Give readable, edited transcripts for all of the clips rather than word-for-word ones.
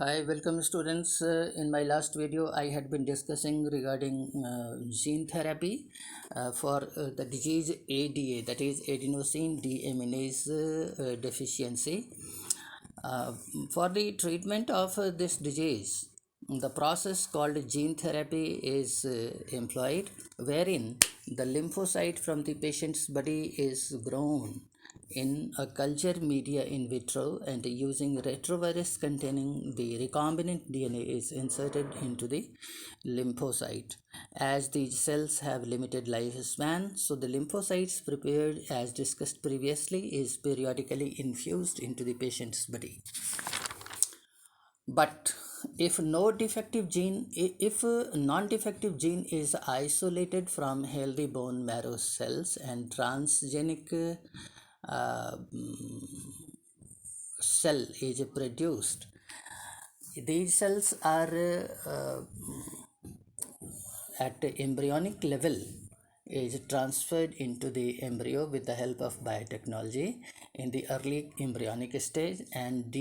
Hi, welcome students. In my last video, I had been discussing regarding gene therapy for the disease ADA, that is adenosine deaminase deficiency. Uh, for the treatment of this disease, the process called gene therapy is employed, wherein the lymphocyte from the patient's body is grown in a culture media in vitro, and using retrovirus containing the recombinant DNA is inserted into the lymphocyte. As these cells have limited lifespan, so the lymphocytes prepared as discussed previously is periodically infused into the patient's body. But if no defective gene if a non-defective gene is isolated from healthy bone marrow cells and transgenic cell is produced, these cells are at the embryonic level is transferred into the embryo with the help of biotechnology in the early embryonic stage, and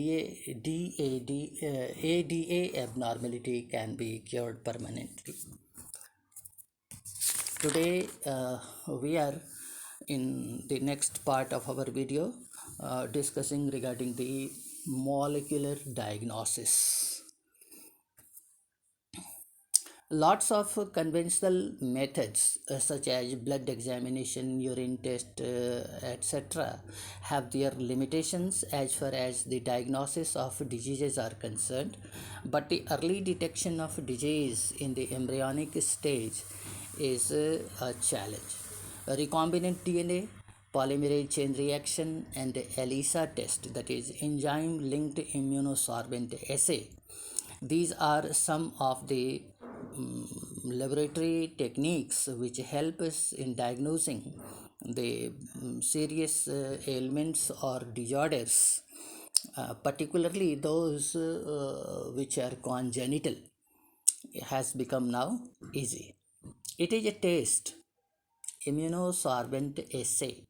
ADA abnormality can be cured permanently. Today we are in the next part of our video discussing regarding the molecular diagnosis. Lots of conventional methods such as blood examination, urine test, etc., have their limitations as far as the diagnosis of diseases are concerned, but the early detection of disease in the embryonic stage is a challenge. Recombinant DNA, polymerase chain reaction, and ELISA test, that is enzyme linked immunosorbent assay, these are some of the laboratory techniques which help us in diagnosing the serious ailments or disorders, particularly those which are congenital, has become now easy. It is a test, immunosorbent assay,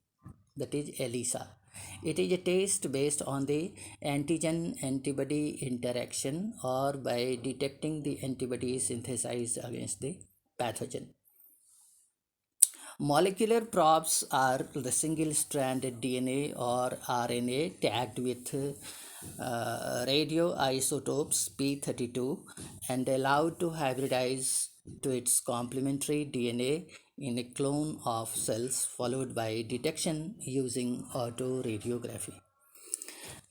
that is ELISA. It is a test based on the antigen antibody interaction or by detecting the antibodies synthesized against the pathogen. Molecular probes are the single stranded DNA or RNA tagged with radioisotopes P32 and allowed to hybridize to its complementary DNA in a clone of cells, followed by detection using autoradiography.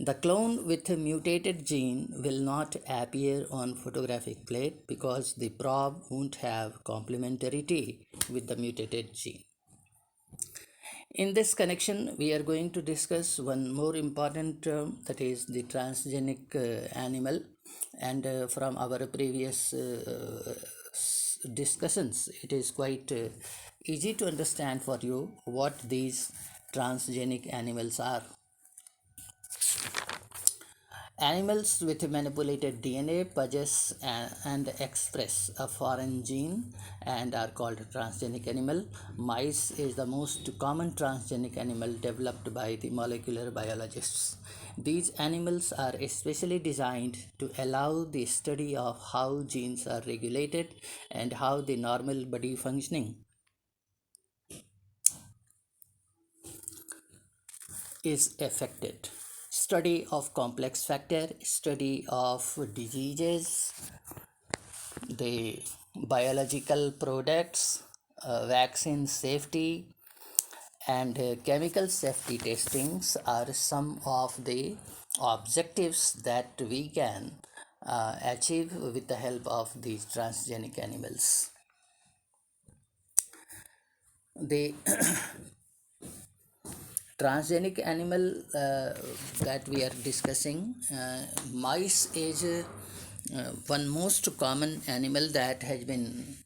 The clone with a mutated gene will not appear on photographic plate because the probe won't have complementarity with the mutated gene. In this connection, we are going to discuss one more important term, that is the transgenic animal. And from our previous discussions, it is quite easy to understand for you what these transgenic animals are. Animals with manipulated DNA possess and express a foreign gene and are called transgenic animal. Mice is the most common transgenic animal developed by the molecular biologists. These animals are especially designed to allow the study of how genes are regulated and how the normal body functioning is affected. Study of complex factor, study of diseases, the biological products, vaccine safety, and chemical safety testings are some of the objectives that we can achieve with the help of these transgenic animals. The transgenic animal that we are discussing, mice is one most common animal that has been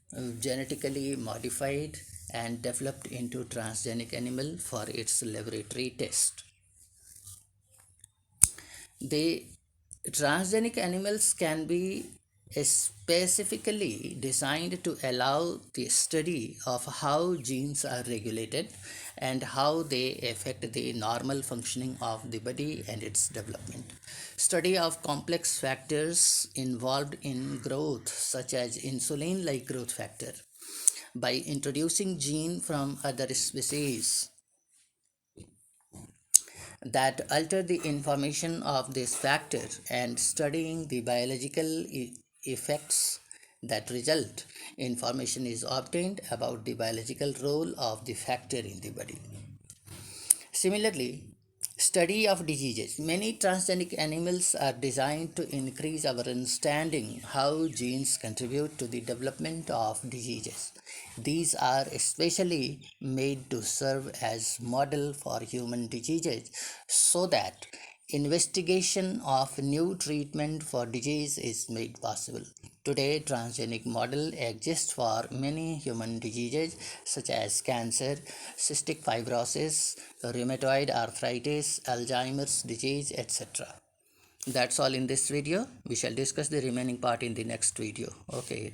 genetically modified and developed into transgenic animal for its laboratory test. The transgenic animals can be is specifically designed to allow the study of how genes are regulated and how they affect the normal functioning of the body and its development. Study of complex factors involved in growth, such as insulin like growth factor, by introducing gene from other species that alter the information of this factor and studying the biological effects that result. Information is obtained about the biological role of the factor in the body. Similarly, study of diseases. Many transgenic animals are designed to increase our understanding how genes contribute to the development of diseases. These are especially made to serve as model for human diseases so that investigation of new treatment for disease is made possible. Today, transgenic model exists for many human diseases such as cancer, cystic fibrosis, rheumatoid arthritis, Alzheimer's disease, etc. That's all in this video. We shall discuss the remaining part in the next video. Okay.